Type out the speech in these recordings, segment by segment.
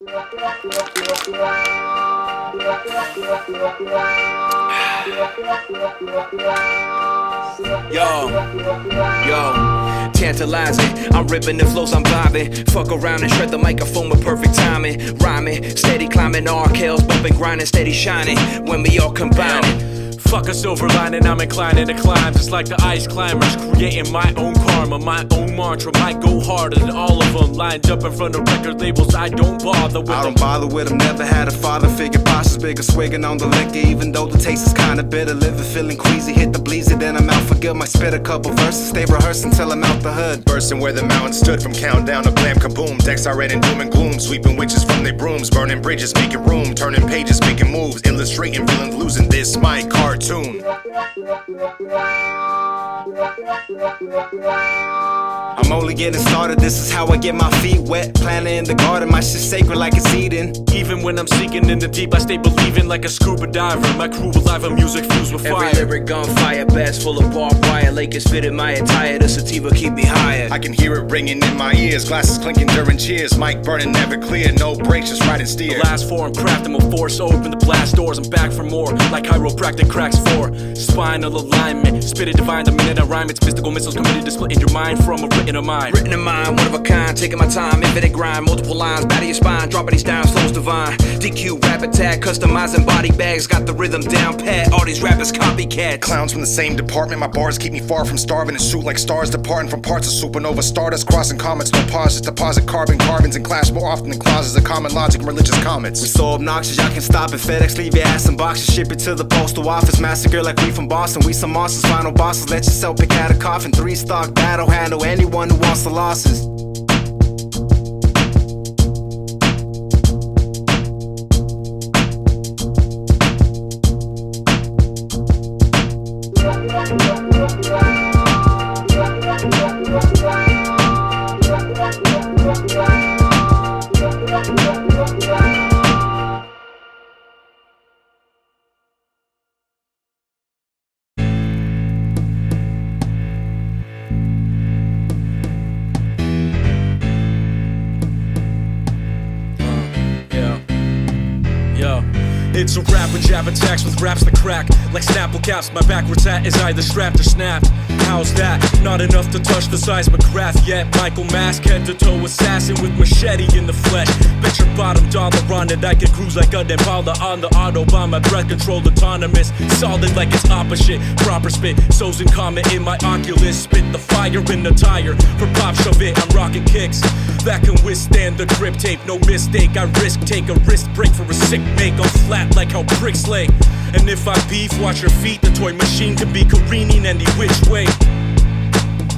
Yo, tantalizing, I'm ripping the flows, I'm vibing. Fuck around and shred the microphone with perfect timing. Rhyming, steady climbing, all kills, bumping, grinding, steady shining. When we all combine it. Fuck a silver lining, I'm inclining to climb. Just like the ice climbers, creating my own karma. My own mantra, might go harder than all of them. Lined up in front of record labels, I don't bother with them. I don't bother with them, never had a father figure. Postures bigger, swigging on the liquor. Even though the taste is kinda bitter. Living feeling queasy, hit the bleezy, then I'm out for good. Might spit a couple verses, stay rehearsing till I'm out the hood. Bursting where the mountain stood from countdown to blam kaboom. Decks are red in doom and gloom, sweeping witches from their brooms. Burning bridges, making room, turning pages, making moves. Illustrating villains losing, this my cartoon. I'm only getting started, this is how I get my feet wet. Planting in the garden, my shit's sacred like it's Eden. Even when I'm sinking in the deep, I stay believing like a scuba diver. My crew alive on music fused with fire. Every lyric gunfire, bags full of barbed wire. Lakers fitted my attire, the sativa keep me higher. I can hear it ringing in my ears, glasses clinking during cheers. Mic burning never clear, no brakes, just ride and steer. The last foreign craft, I'm a force, open the blast doors. I'm back for more, like chiropractic cracks for spinal alignment. Spit it divine the minute I rhyme. It's mystical missiles committed to splitting your mind from a written of mine. Written in mind, one of a kind, taking my time, infinite grind, multiple lines, batter your spine, dropping these down, flows divine. DQ, rap attack, customizing body bags, got the rhythm down pat, all these rappers copycats. Clowns from the same department, my bars keep me far from starving and shoot like stars departing from parts of supernova stardust, crossing comets, no pauses, deposit carbons and clash more often than clauses of common logic and religious comments. We so obnoxious, y'all can stop it, FedEx, leave your ass in boxes, ship it to the postal office, massacre like we from Boston, we some monsters, final bosses, let yourself pick out a coffin, 3-stock battle, handle anyone who wants the losses. It's a rap with jab attacks with raps that crack like Snapple caps. My backwards hat is either strapped or snapped. How's that? Not enough to touch the seismograph yet. Michael Mask, head to toe assassin with machete in the flesh. Bet your bottom dollar on it. I can cruise like a Dembala on the Autobahn. My breath controlled autonomous, solid like it's opposite. Proper spit, so's in common in my Oculus. Spit the fire in the tire. For pop shove it, I'm rocking kicks that can withstand the grip tape. No mistake, I risk take a wrist break for a sick make. I'm flat like how bricks lay. And if I beef, watch your feet. The toy machine can be careening any which way.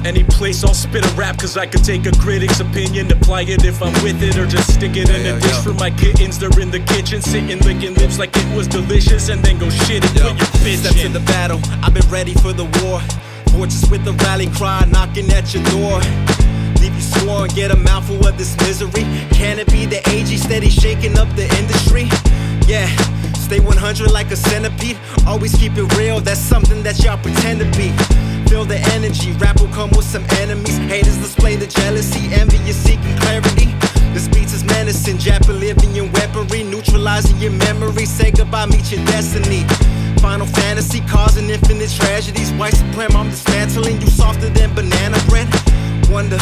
Any place I'll spit a rap, cause I could take a critic's opinion, apply it if I'm with it, or just stick it in a dish for my kittens. They're in the kitchen, sitting licking lips like it was delicious, and then go shit it when you're bitching. Step to the battle, I've been ready for the war. Fortress with the rally cry, knocking at your door. Leave you sworn, get a mouthful of this misery. Can it be the AG steady shaking up the industry? Yeah, stay 100 like a centipede. Always keep it real, that's something that y'all pretend to be. Feel the energy, rap will come with some enemies. Haters display the jealousy, envy is seeking clarity. This beats is menacing, Japalivian weaponry, neutralizing your memory. Say goodbye, meet your destiny. Final fantasy causing infinite tragedies. White supreme, I'm dismantling you softer than banana bread. Wonder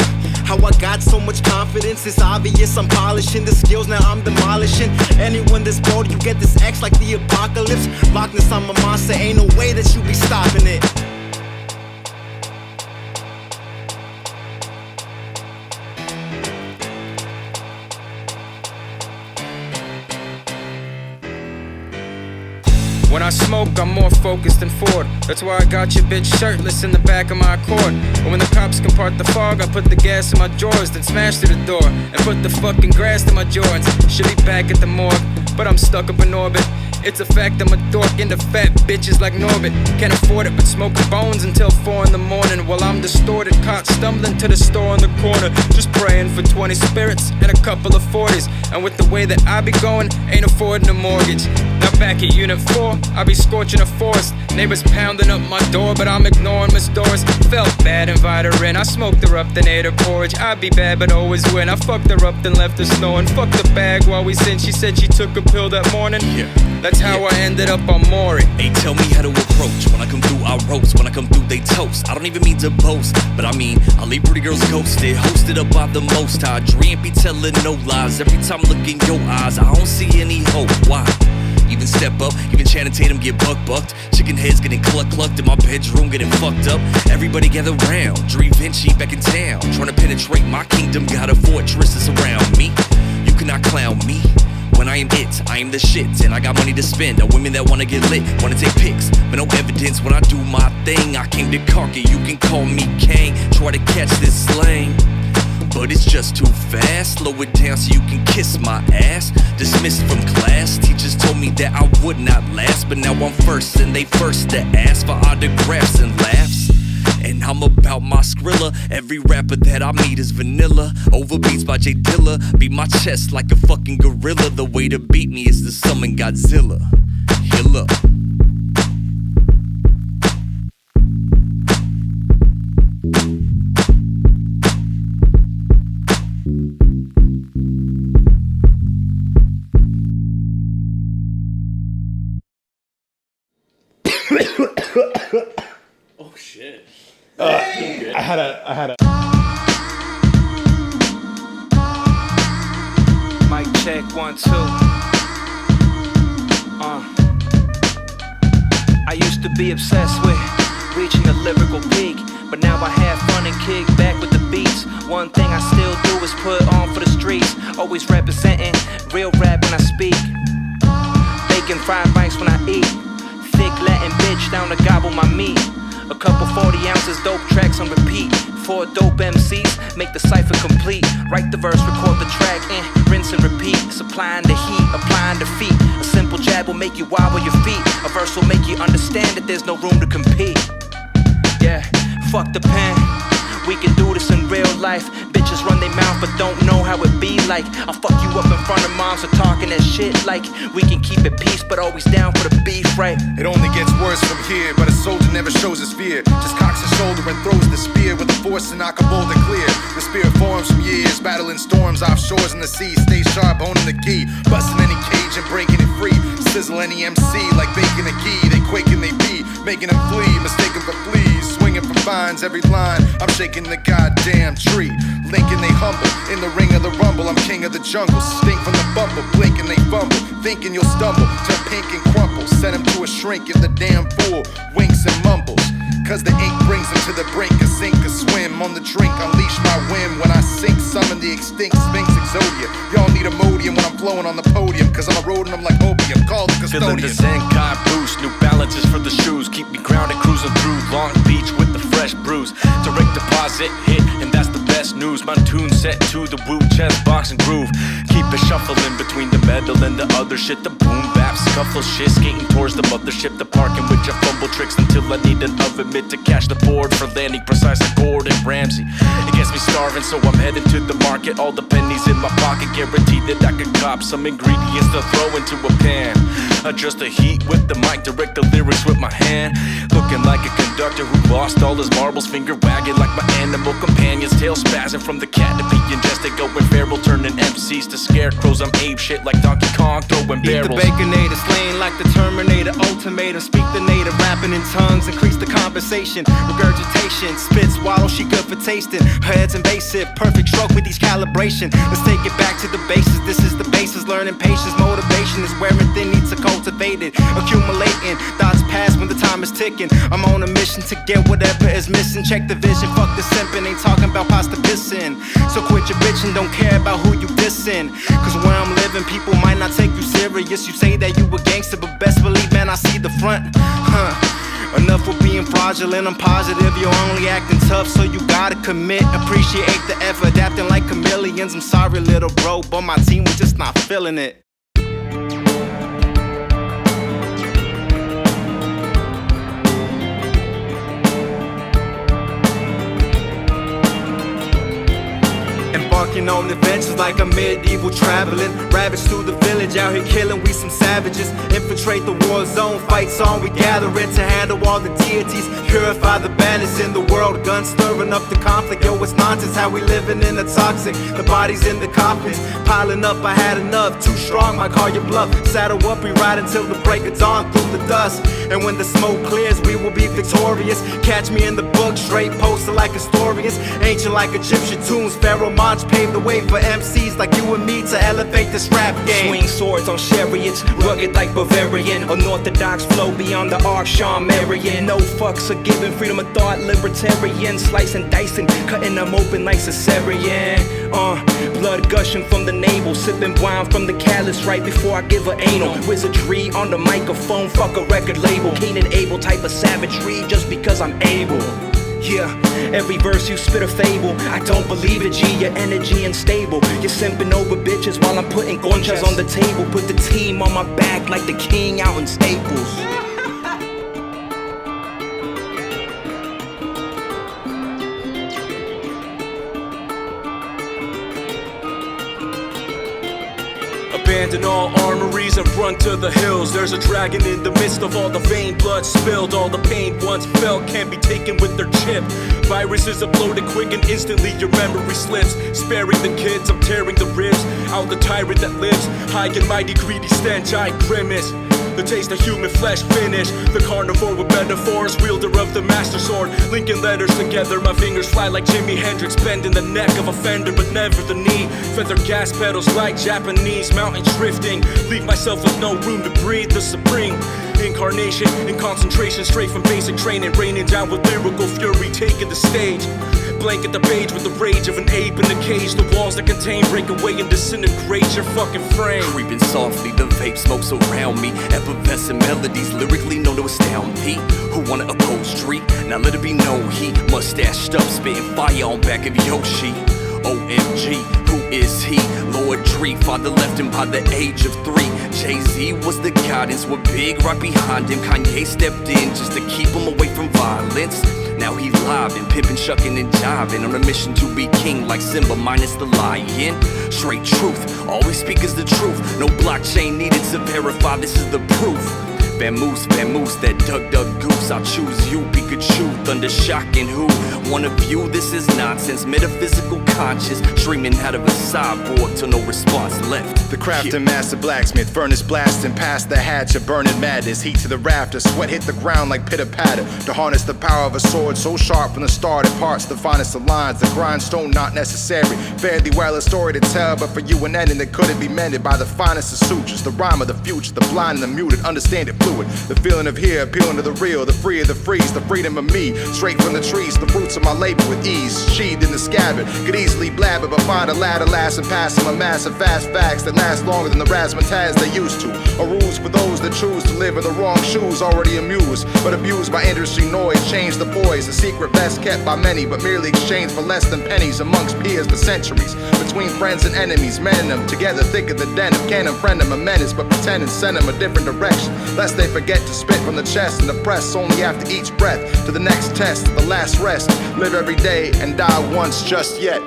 how I got so much confidence. It's obvious I'm polishing the skills, now I'm demolishing anyone that's bold. You get this X like the apocalypse. Loch Ness, I'm a monster, ain't no way that you be stopping it. When I smoke, I'm more focused than Ford. That's why I got your bitch shirtless in the back of my Accord. And when the cops can part the fog, I put the gas in my drawers, then smash through the door and put the fucking grass to my Jordans. Should be back at the morgue, but I'm stuck up in orbit. It's a fact I'm a dork into fat bitches like Norbit. Can't afford it, but smoking bones until 4 in the morning. While I'm distorted, caught stumbling to the store on the corner. Just praying for 20 spirits and a couple of 40s. And with the way that I be going, ain't affording a mortgage. Now Back at Unit 4, I be scorching a forest. Neighbors pounding up my door, but I'm ignoring Miss Doris. Felt bad, invite her in. I smoked her up, then ate her porridge. I'd be bad, but always win. I fucked her up, then left her snoring. Fucked the bag while we sin. She said she took a pill that morning. That's how I ended up on Maury. Hey, tell me how to approach. When I come through, I roast. When I come through, they toast. I don't even mean to boast, but I mean, I leave pretty girls ghosted. Hosted up by the most high. Dre ain't be telling no lies. Every time I look in your eyes, I don't see any hope. Why? Even step up, even Channing Tatum get bucked. Chicken heads getting clucked in my bedroom, getting fucked up. Everybody gather round, Dre Vinci back in town, trying to penetrate my kingdom. Got a fortress that's around me. You cannot clown me. When I am it, I am the shit, and I got money to spend. On women that wanna get lit, wanna take pics, but no evidence when I do my thing. I came to conquer, you can call me Kang. Try to catch this slang, but it's just too fast. Slow it down so you can kiss my ass. Dismissed from class, teachers told me that I would not last, but now I'm first and they first to ask for autographs and laughs. And I'm about my Skrilla. Every rapper that I meet is vanilla. Overbeats by J Dilla. Beat my chest like a fucking gorilla. The way to beat me is to summon Godzilla. Heal up. Oh shit. I had a. Mic check 1, 2. I used to be obsessed with reaching a lyrical peak, but now I have fun and kick back with the beats. One thing I still do is put on for the streets. Always representing real rap when I speak. Bacon fried rice when I eat. Thick Latin bitch down to gobble my meat. A couple 40 ounces dope tracks on repeat. 4 dope MCs make the cipher complete. Write the verse, record the track, and rinse and repeat. Supplying the heat, applying the feet. A simple jab will make you wobble your feet. A verse will make you understand that there's no room to compete. Yeah, fuck the pen. We can do this in real life. Bitches run their mouth but don't know how it be like. I'll fuck you up in front of moms for talking that shit like. We can keep it peace but always down for the beef, right? It only gets worse from here, but a soldier never shows his fear. Just cocks his shoulder and throws the spear with the force to knock a boulder clear. The spirit forms from years, battling storms off shores in the sea. Stay sharp, owning the key, busting any cage and breaking it free. Sizzle any MC like baking a key. They quake and they pee, making them flee, mistaken for fleas. Swinging for fines, every line, I'm shaking the goddamn tree. Linking they humble, in the ring of the rumble. I'm king of the jungle, stink from the bumble. Blink and they fumble, thinking you'll stumble. Turn pink and crumple, set him to a shrink if the damn fool winks and mumbles. Cause the ink brings him to the brink, a sink or swim. On the drink, unleash my whim. When I sink, summon the extinct Sphinx Exodia. Y'all need Imodium when I'm flowing on the podium, cause I'm eroding them like opium, call the custodian. Feeling the Zen God boost, new balances for the shoes. Keep me grounded, cruising through Long Beach with the fresh brews. Direct deposit hit, and that's the best news. My tune set to the woo, chest box and groove. Keep it shuffling between the metal and the other shit. The boom bap, scuffle shit, skating towards the mothership. The parking with your fumble tricks until I need an oven mitt to catch the board for landing precise like Gordon Ramsay. It gets me starving, so I'm heading to the market. All the pennies in my pocket, guaranteed that I could cop some ingredients to throw into a pan. Adjust the heat with the mic, direct the lyrics with my hand. Looking like a conductor who lost all his marbles, finger wagging like my animal companions. Tail spazzing from the canopy, ingested, going feral, turning MCs to scarecrows. I'm ape shit like Donkey Kong, throwing barrels. Eat the baconator, slain like the Terminator, ultimatum. Speak the native, rapping in tongues, increase the conversation. Regurgitation, spit, swallow, she good for tasting. Her head's invasive, perfect stroke with each calibration. Let's take it back to the basis, this is the basis. Learning patience, motivation is wearing thin, needs to cultivate it. Accumulating, thoughts pass when the time is ticking. I'm on a mission to get whatever is missing. Check the vision, fuck the simping, ain't talking about pasta pissing. So quit your bitching, don't care about who you dissing. Cause where I'm living, people might not take you serious. You say that you a gangster, but best believe, man, I see the front. Enough with being fraudulent, I'm positive you're only acting tough, so you gotta commit. Appreciate the effort, adapting like chameleons. I'm sorry, little bro, but my team was just not feeling it. Embarking on adventures like a medieval traveling. Ravage through the village, out here killing, we some savages. Infiltrate the war zone, fights on, we gathering to handle all the deities. Purify the bandits in the world, guns stirring up the conflict. Yo, it's nonsense how we living in the toxic. The bodies in the coffins, piling up, I had enough. Too strong, might call your bluff. Saddle up, we ride until the break of dawn through the dust. And when the smoke clears, we will be victorious. Catch me in the book, straight posted like historians. Ancient like Egyptian tombs, Pharaoh Monch paved the way for MCs like you and me to elevate this rap game. Swing swords on chariots, rugged like Bavarian. Unorthodox flow beyond the arc, Sean Marion. No fucks are given, freedom of thought, libertarian. Slicing, dicing, cutting them open like cesarean. Blood gushing from the navel, sipping wine from the callus right before I give her anal. Wizardry on the microphone, fuck a record label. Cain and Abel type of savagery just because I'm able. Yeah, every verse you spit a fable. I don't believe it, G, your energy unstable. You're simping over bitches while I'm putting conchas on the table. Put the team on my back like the king out in Staples. Abandon all armories and run to the hills. There's a dragon in the midst of all the vain blood spilled. All the pain once felt can't be taken with their chip. Viruses uploaded quick and instantly your memory slips. Sparing the kids, I'm tearing the ribs out the tyrant that lives. High and mighty greedy stench, I grimace. The taste of human flesh finish. The carnivore with metaphors, wielder of the master sword. Linking letters together, my fingers fly like Jimi Hendrix. Bending the neck of a fender, but never the knee. Feather gas pedals like Japanese mountain drifting. Leave myself with no room to breathe. The supreme incarnation in concentration, straight from basic training. Raining down with lyrical fury, taking the stage. Blanket the page with the rage of an ape in the cage. The walls that contain break away and disintegrate your fucking frame. Creeping softly, the vape smokes around me. Effervescent melodies, lyrically known to astound Pete. Who wanna oppose Dri? Now let it be known he mustached up, spitting fire on back of Yoshi. OMG, who is he? Lord Dri, father left him by the age of 3. Jay-Z was the guidance, with Big right behind him. Kanye stepped in just to keep him away from violence. Now he live and pimping, shucking and jiving, on a mission to be king like Simba minus the lion. Straight truth, always speak as the truth. No blockchain needed to verify, this is the proof. Vamoose, that duck goose. I'll choose you, Pikachu, thunder shocking who? One of you, this is nonsense. Metaphysical conscious, dreaming out of a cyborg till no response left. The crafting master blacksmith, furnace blasting past the hatch of burning madness. Heat to the rafters, sweat hit the ground like pitter patter. To harness the power of a sword so sharp from the start, it parts the finest of lines. The grindstone not necessary. Fairly well a story to tell, but for you an ending that couldn't be mended by the finest of sutures. The rhyme of the future, the blind and the muted, understand it fluid. The feeling of here, appealing to the real, the free of the freeze, the freedom of me. Straight from the trees, the roots of my labor with ease. Sheathed in the scabbard, could easily blabber, but find a ladder last and pass them a mass of fast facts that last longer than the razzmatazz they used to. A rules for those that choose to live in the wrong shoes, already amused, but abused by industry noise. Change the boys, a secret best kept by many, but merely exchanged for less than pennies amongst peers for centuries. Between friends and enemies, men and them together, thicker the den of cannon, friend them a menace, but pretend and send them a different direction, lest they forget to spit from the chest and the press only after each breath. To the next test, the last rest. Live every day and die once just yet.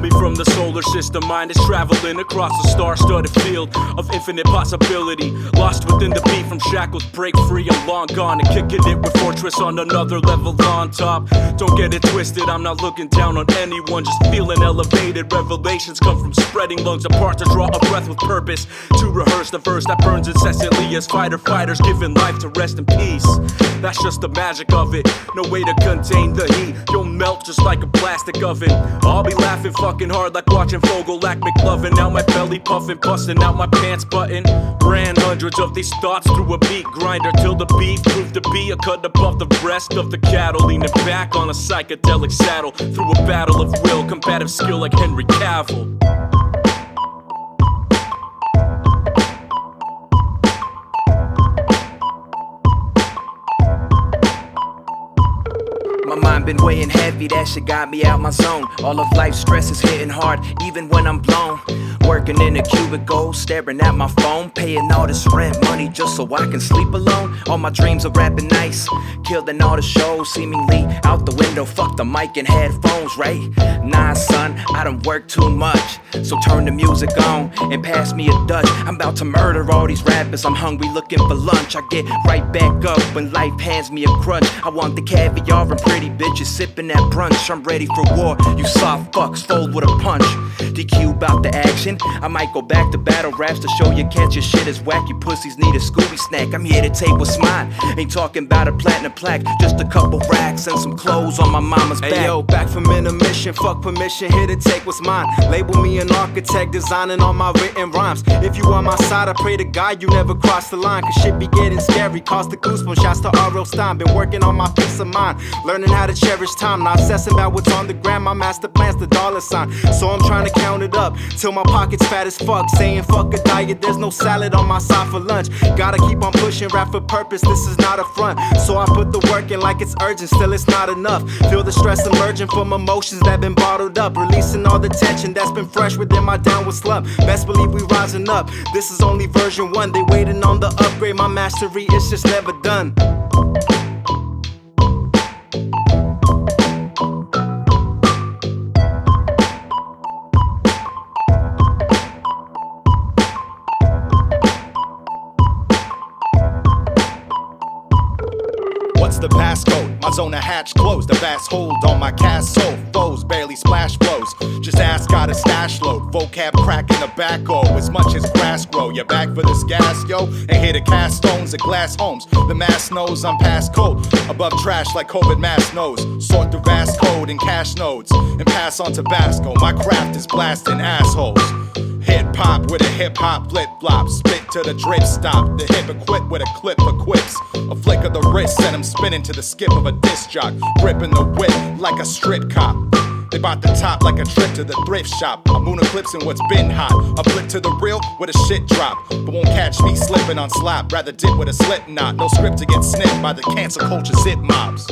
Me from the solar system, mind is traveling across a star-studded field of infinite possibility. Lost within the beat, from shackles break free, I'm long gone and kicking it with Fourtress on another level on top. Don't get it twisted, I'm not looking down on anyone, just feeling elevated. Revelations come from spreading lungs apart to draw a breath with purpose, to rehearse the verse that burns incessantly as fighters giving life to rest in peace. That's just the magic of it, no way to contain the heat. You'll melt just like a plastic oven. I'll be laughing fucking hard like watching Fogel-Lack McLovin. Out my belly puffing, busting out my pants button. Ran hundreds of these thoughts through a beat grinder till the beat proved to be a cut above the rest of the cattle. Leaning back on a psychedelic saddle through a battle of will, combative skill like Henry Cavill. My mind been weighing heavy, that shit got me out my zone. All of life's stress is hitting hard, even when I'm blown. Working in a cubicle, staring at my phone, paying all this rent money just so I can sleep alone. All my dreams of rapping nice, killed in all the shows, seemingly out the window. Fuck the mic and headphones, right? Nah, son, I done worked too much, so turn the music on and pass me a Dutch. I'm about to murder all these rappers, I'm hungry looking for lunch. I get right back up when life hands me a crunch. I want the caviar and pretty bitches sipping that brunch. I'm ready for war, you soft fucks fold with a punch. DQ about the action, I might go back to battle raps to show you catch your shit is whack. You pussies need a Scooby snack, I'm here to take what's mine. Ain't talking about a platinum plaque, just a couple racks and some clothes on my mama's back. Hey yo, back from intermission, fuck permission, here to take what's mine. Label me an architect, designing all my written rhymes. If you on my side, I pray to God you never cross the line, cause shit be getting scary, cause the goosebumps. Shouts to R.L. Stein, been working on my peace of mind, learning how to cherish time, not obsessing about what's on the gram. My master plan's the dollar sign, so I'm trying to count it up till my pocket's fat as fuck. Saying fuck a diet, there's no salad on my side for lunch. Gotta keep on pushing, rap for purpose, this is not a front. So I put the work in like it's urgent, still it's not enough. Feel the stress emerging from emotions that been bottled up, releasing all the tension that's been fresh within my downward slump. Best believe we rising up, this is only version 1. They waiting on the upgrade, my mastery is just never done. What's the passcode? My zone of hatch closed. The vast hold on my cast soul. Foes barely splash flows. Just ask, got a stash load. Vocab cracking tobacco as much as grass grow. You're back for this gas, yo? Ain't here to cast stones at glass homes. The mass knows I'm past code. Above trash like COVID mass knows. Sort through vast code and cash nodes and pass on Tabasco. My craft is blasting assholes. Hip hop with a hip hop flip flop. Spit to the drip stop. The hip equipped with a clip for quips. A flick of the wrist sent him spinning to the skip of a disc jock. Gripping the whip like a strip cop. They bought the top like a trip to the thrift shop. A moon eclipsing what's been hot. A flip to the real with a shit drop. But won't catch me slipping on slap. Rather dip with a slip knot. No script to get snipped by the cancel culture zip mobs.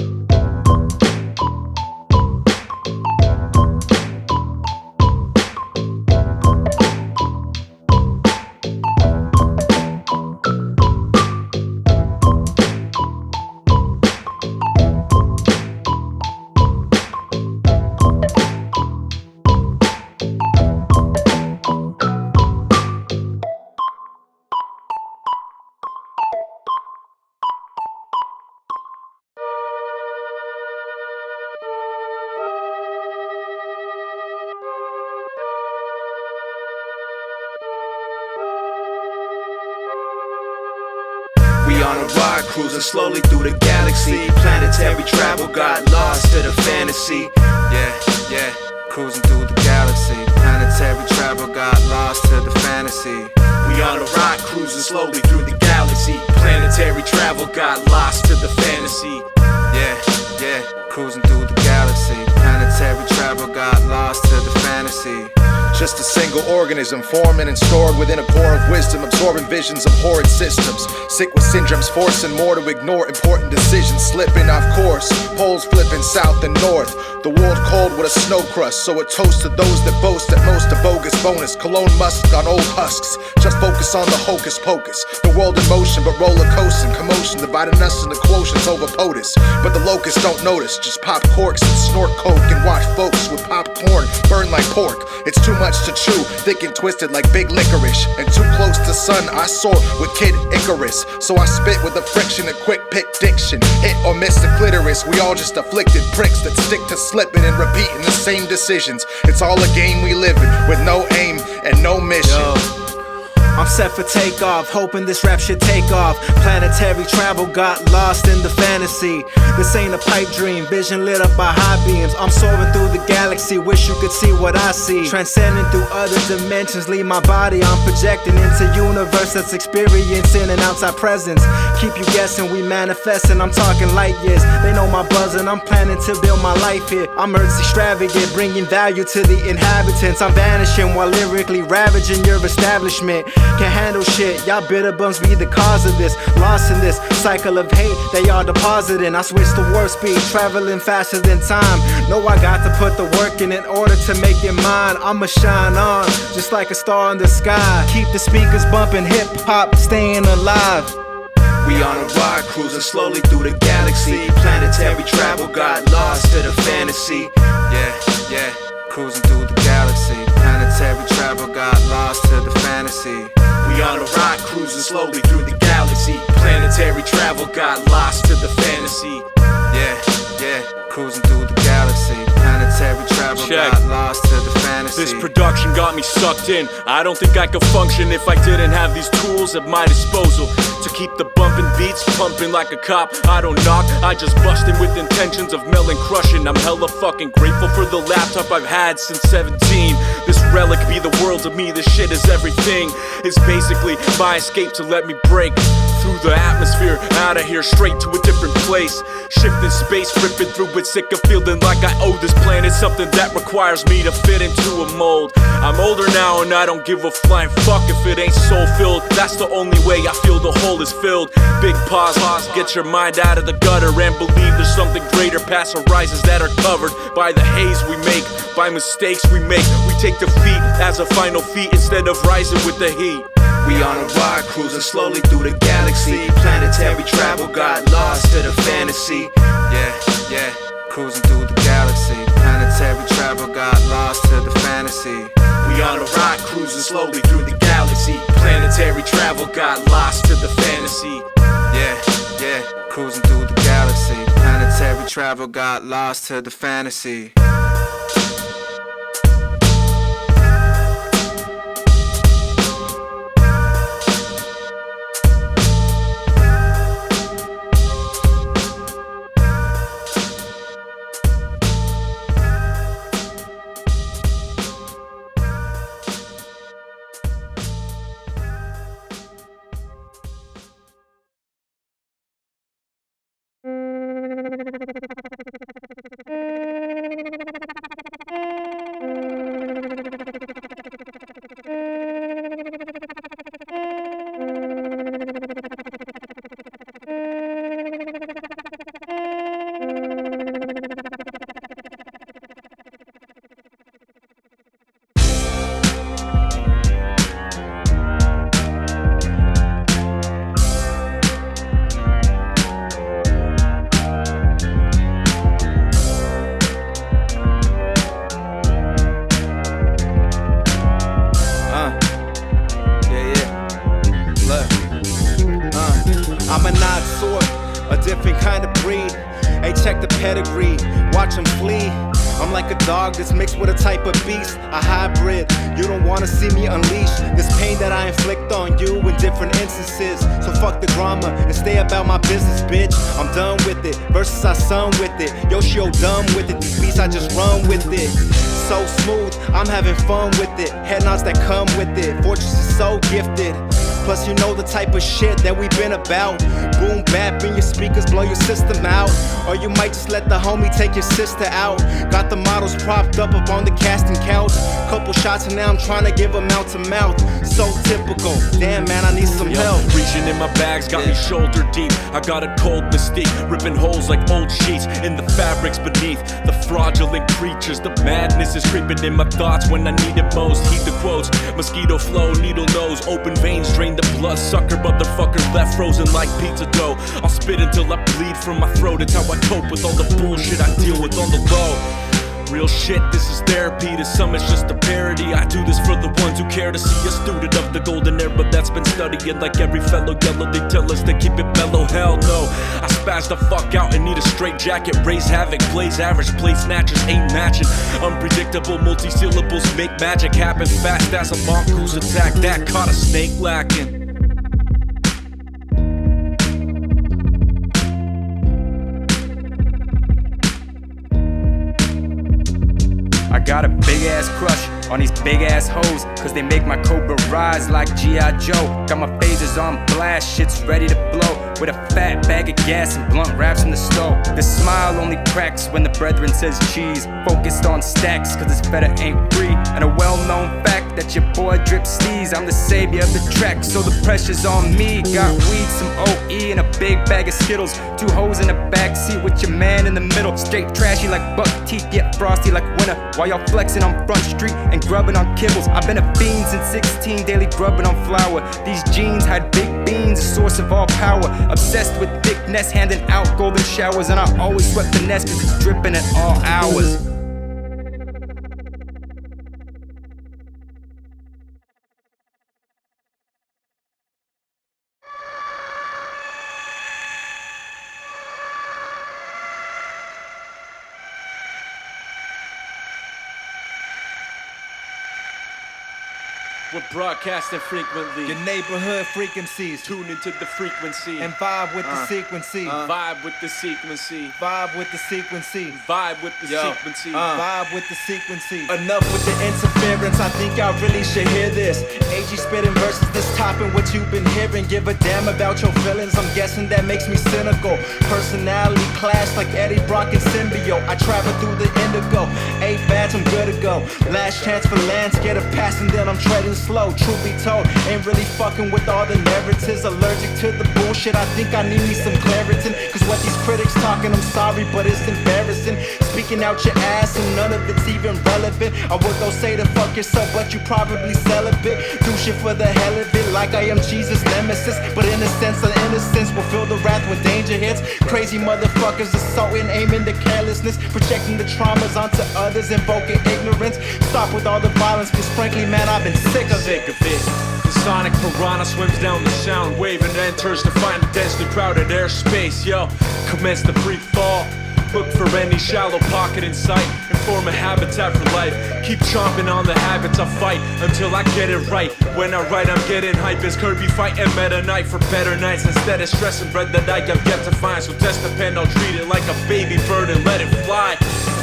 We on a ride, cruising slowly through the galaxy. Planetary travel got lost to the fantasy. Yeah, cruising through the galaxy. Planetary travel got lost to the fantasy. We on a ride, cruising slowly through the galaxy. Planetary travel got lost to the fantasy. Yeah, cruising through the galaxy. Planetary travel got lost to the fantasy. Just a single organism forming and stored within a core of wisdom, absorbing visions of horrid systems. Sick with syndromes, forcing more to ignore important decisions, slipping off course, poles flipping south and north. The world cold with a snow crust, so it toasts to those that boast at most a bogus bonus. Cologne musk on old husks, just focus on the hocus pocus. The world in motion, but roller coasting, commotion dividing us into quotients over POTUS. But the locusts don't notice, just pop corks and snort coke and watch folks with popcorn burn like pork. It's too much to chew, thick and twisted like big licorice. And too close to sun, I soar with Kid Icarus. So I spit with a friction and quick pick diction. Hit or miss the clitoris, we all just afflicted pricks that stick to slipping and repeating the same decisions. It's all a game we live in, with no aim and no mission. I'm set for takeoff, hoping this rap shit take off. Planetary travel got lost in the fantasy. This ain't a pipe dream, vision lit up by high beams. I'm soaring through the galaxy, wish you could see what I see. Transcending through other dimensions, leave my body, I'm projecting into universe that's experiencing an outside presence. Keep you guessing, we manifesting, I'm talking light years. They know my buzz and I'm planning to build my life here. I'm earth's extravagant, bringing value to the inhabitants. I'm vanishing while lyrically ravaging your establishment. Can't handle shit, y'all bitter bums be the cause of this. Lost in this cycle of hate that y'all depositing. I switched to warp speed, traveling faster than time. Know I got to put the work in order to make it mine. I'ma shine on, just like a star in the sky. Keep the speakers bumping, hip hop staying alive. We on a ride, cruising slowly through the galaxy. Planetary travel got lost to the fantasy. Yeah, cruising through the galaxy. Planetary travel got lost to the fantasy. We on a ride, cruising slowly through the galaxy. Planetary travel got lost to the fantasy. Yeah, cruising through the galaxy. Planetary travel got lost to the fantasy. This production got me sucked in. I don't think I could function if I didn't have these tools at my disposal to keep the bumping beats pumping like a cop. I don't knock, I just bust in with intentions of melon crushing. I'm hella fucking grateful for the laptop I've had since 17. This relic be the world to me, this shit is everything. It's basically my escape to let me break through the atmosphere, out of here, straight to a different place. Shifting space, ripping through it, sick of feeling like I owe this planet something that requires me to fit into a mold. I'm older now and I don't give a flying fuck if it ain't soul filled. That's the only way I feel the hole is filled. Big pause, get your mind out of the gutter and believe there's something greater past horizons that are covered by the haze we make, by mistakes we make. We take defeat as a final feat instead of rising with the heat. We on a ride, cruising slowly through the galaxy. Planetary travel got lost to the fantasy. Yeah, cruising through the galaxy. Planetary travel got lost to the fantasy. We on a ride, cruising slowly through the galaxy. Planetary travel got lost to the fantasy. Yeah, cruising through the galaxy. Planetary travel got lost to the fantasy. I'm a odd sort, a different kind of breed. Hey, check the pedigree, watch them flee. I'm like a dog that's mixed with a type of beast, a hybrid. You don't wanna see me unleash this pain that I inflict on you in different instances. So fuck the drama and stay about my business, bitch. I'm done with it, versus I sung with it. Yoshio dumb with it, these beats I just run with it. So smooth, I'm having fun with it. Head nods that come with it, Fourtress is so gifted. Plus you know the type of shit that we been about. Boom bap in your speakers, blow your system out. Or you might just let the homie take your sister out. Got the models propped up on the casting couch. Couple shots and now I'm trying to give them mouth to mouth. So typical, damn man, I need some help. Reaching in my bags, got me shoulder deep. I got a cold mystique, ripping holes like old sheets in the fabrics beneath. The fraudulent creatures, the madness is creeping in my thoughts when I need it most. Heed the quotes, mosquito flow, needle nose, open veins drain the blood. Sucker motherfucker left frozen like pizza dough. I'll spit until I bleed from my throat. It's how I cope with all the bullshit I deal with on the low. Real shit, this is therapy, to some it's just a parody. I do this for the ones who care to see a student of the golden era that's been studying like every fellow yellow. They tell us they keep it mellow, hell no. I spaz the fuck out and need a straight jacket. Raise havoc, blaze average, play snatchers ain't matching. Unpredictable multi-syllables make magic happen fast as a mongoose attack that caught a snake lacking. I got a big ass crush on these big ass hoes, cause they make my cobra rise like G.I. Joe. Got my phasers on blast, shit's ready to blow. with a fat bag of gas and blunt wraps in the stove. The smile only cracks when the brethren says cheese. Focused on stacks, cause this feta ain't free. And a well-known fact that your boy drip steez. I'm the savior of the track, so the pressure's on me. Got weed, some OE, and a big bag of Skittles. 2 hoes in the backseat with your man in the middle. Straight trashy like buck teeth, yet frosty like winter. While y'all flexing on Front Street and grubbing on kibbles. I've been a fiend since 16, daily grubbing on flour. These jeans hide big beans, a source of all power. Obsessed with thickness, handing out golden showers. And I always sweat the nest cause it's dripping at all hours. We're broadcasting frequently. Your neighborhood frequencies. Tune into the frequency. And vibe with the sequency. Vibe with the sequency. Vibe with the sequency. Vibe with the sequency. Vibe with the sequency. Enough with the interference, I think y'all really should hear this. AG spitting verses that's topping what you've been hearing. Give a damn about your feelings, I'm guessing that makes me cynical. Personality clash like Eddie Brock and Symbiote. I travel through the indigo. 8 bats, I'm good to go. Last chance for Lance, get a pass and then I'm treading slow. Truth be told, ain't really fucking with all the narratives. Allergic to the bullshit, I think I need me some Claritin. Cause what these critics talking, I'm sorry, but it's embarrassing. Speaking out your ass and none of it's even relevant. I would go say to fuck yourself, but you probably celibate. Do shit for the hell of it, like I am Jesus' nemesis. But in a sense of innocence, will feel the wrath when danger hits. Crazy motherfuckers assaulting, aiming the carelessness. Projecting the traumas onto others, invoking ignorance. Stop with all the violence, cause frankly, man, I've been sick of it. The sonic piranha swims down the sound wave and enters to find a densely crowded airspace. Yo, commence the free fall. Look for any shallow pocket in sight and form a habitat for life. Keep chomping on the habits I fight until I get it right. When I write, I'm getting hype as Kirby fighting Meta Knight for better nights instead of stressing bread that I have yet to find. So test the pen, I'll treat it like a baby bird and let it fly.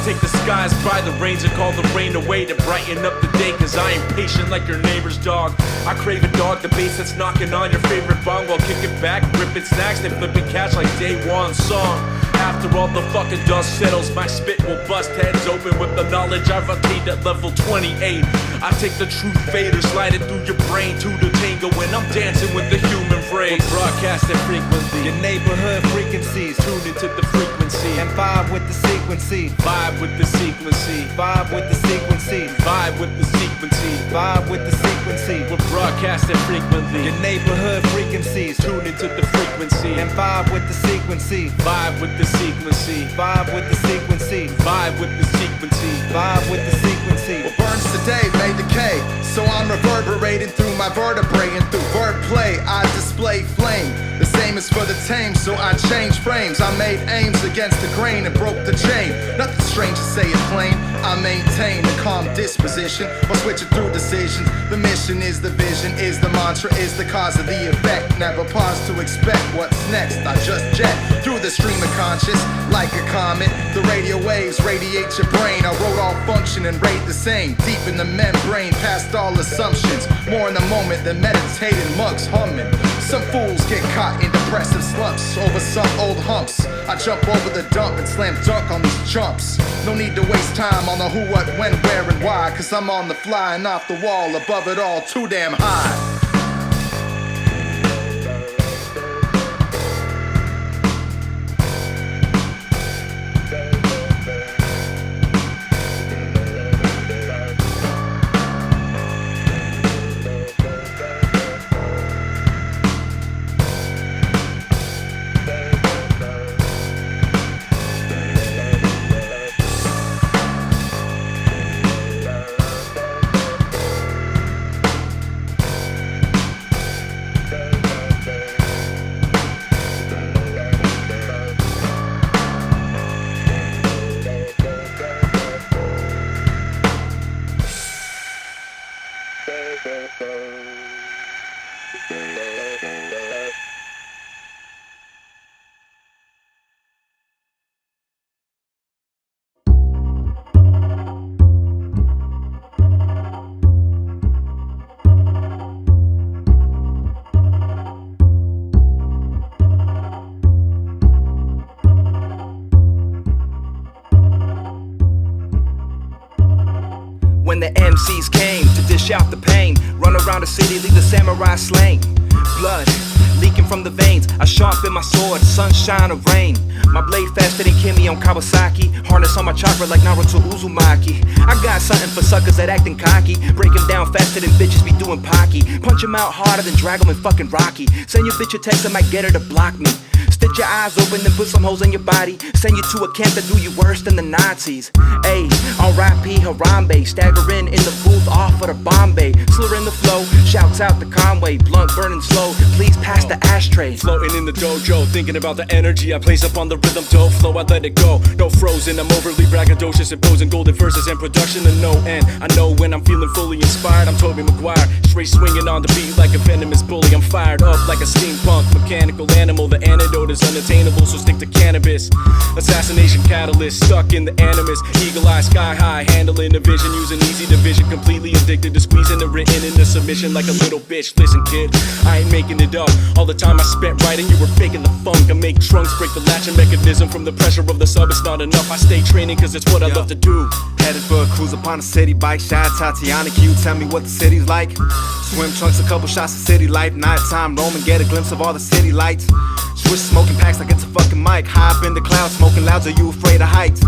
Take the skies by the reins and call the rain away to brighten up the day. Cause I ain't patient like your neighbor's dog. I crave a dog, the bass that's knocking on your favorite bong while kicking back, ripping snacks, they flipping cash like day one song. After all the fucking dust settles, my spit will bust heads open with the knowledge I've attained at level 28. I take the truth fader, slide it through your brain to the tango when I'm dancing with the human phrase. We're broadcasting frequently. Your neighborhood frequencies. Tune into the frequency. And vibe with the sequency. Vibe with the sequency. Vibe with the sequency. Vibe with the sequency. Vibe with the sequency. We're broadcasting frequently. Your neighborhood frequencies. Tune into the frequency. And vibe with the sequency. Vibe with the sequency. Vibe with the sequency. Vibe with the sequency. Vibe with the sequency. What burns today may decay, so I'm reverberating through my vertebrae, and through wordplay I display flame. The same is for the tame, so I change frames. I made aims against the grain and broke the chain. Nothing strange to say it plain. I maintain a calm disposition while switching through decisions. The mission is the vision, is the mantra, is the cause of the effect. Never pause to expect what's next. I just jet through the stream of conscious like a comet. The radio waves radiate your brain. I wrote all function and rate the same. Deep in the membrane, past all assumptions. More in the moment than meditating mugs humming. Some fools get caught in depressive slumps over some old humps. I jump over the dump and slam dunk on these jumps. No need to waste time on the who, what, when, where, and why. Cause I'm on the fly and off the wall, above it all, too damn high. when the MCs came to dish out the pain. Run around the city, leave the samurai slain. Blood leaking from the veins, I sharpen my sword, sunshine or rain. My blade faster than Kimi on Kawasaki, harness on my chakra like Naruto Uzumaki. I got something for suckers that acting cocky, break 'em down faster than bitches be doing Pocky. Punch 'em out harder than drag 'em in fucking Rocky. Send your bitch a text, I might get her to block me. Stitch your eyes open and put some holes in your body. Send you to a camp that do you worse than the Nazis. Ayy, R.I.P. Harambe, staggering in the booth off of the Bombay. Slurring the flow, shouts out to Conway. Blunt burning slow, please pass the ashtray. Floating in the dojo, thinking about the energy I place up on the rhythm dope flow, I let it go. No frozen, I'm overly braggadocious, imposing golden verses and production to no end. I know when I'm feeling fully inspired, I'm Tobey Maguire, straight swinging on the beat like a venomous bully. I'm fired up like a steampunk mechanical animal. The antidote is unattainable, so stick to cannabis. Assassination catalyst, stuck in the animus. Eagle eye sky high, handling the vision, using easy division. Completely addicted to squeezing the written into submission like a little bitch. Listen kid, I ain't making it up. All the time I spent writing, you were faking the funk. I make trunks break the latching mechanism from the pressure of the sub. It's not enough, I stay training cause it's what I love to do. Headed for a cruise upon a city bike. Shy Tatiana, can you tell me what the city's like? Swim trunks, a couple shots of city life. Nighttime roaming, get a glimpse of all the city lights. Switch smoking packs like it's a fucking mic. High up in the clouds, smoking louds, are you afraid of heights?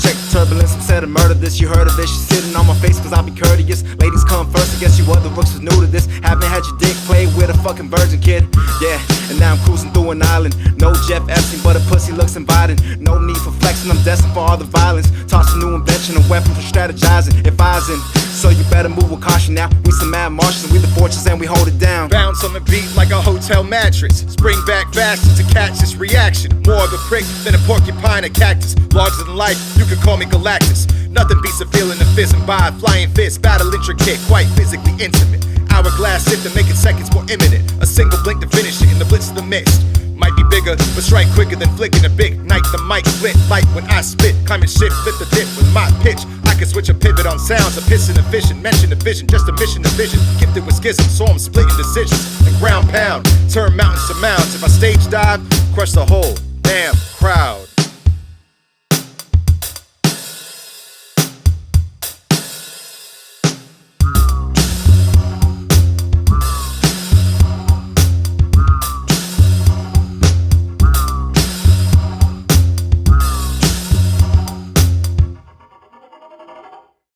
Check the turbulence, I'm said to murder this. You heard of this, you're sitting on my face cause I'll be courteous. Ladies come first, I guess you other rooks was new to this. Haven't had your dick played with a fucking virgin kid. Yeah, and now I'm cruising through an island. No Jeff Epstein, but a pussy looks inviting. No need for flexing, I'm destined for all the violence. Toss a new invention, a weapon for strategizing, advising. So you better move with caution now. We some mad Martians, we the Fourtress and we hold it down. Bounce on the beat like a hotel mattress. Spring back faster to catch this reaction. More of a prick than a porcupine or cactus. Larger than life, you could call me Galactus. Nothing beats the feeling of fizzing by. Flying fist, battle intricate, quite physically intimate. Hourglass sip to make it seconds more imminent. A single blink to finish it in the blitz of the mist. Might be bigger, but strike quicker than flicking a big night. The mic split light when I spit. Climate shift, flip the dip with my pitch. I can switch a pivot on sounds, a pissin' efficient. Mention the vision, just a mission of vision. Kept it with schism, so I'm splitting decisions. And ground pound, turn mountains to mounds. If I stage dive, crush the whole damn crowd.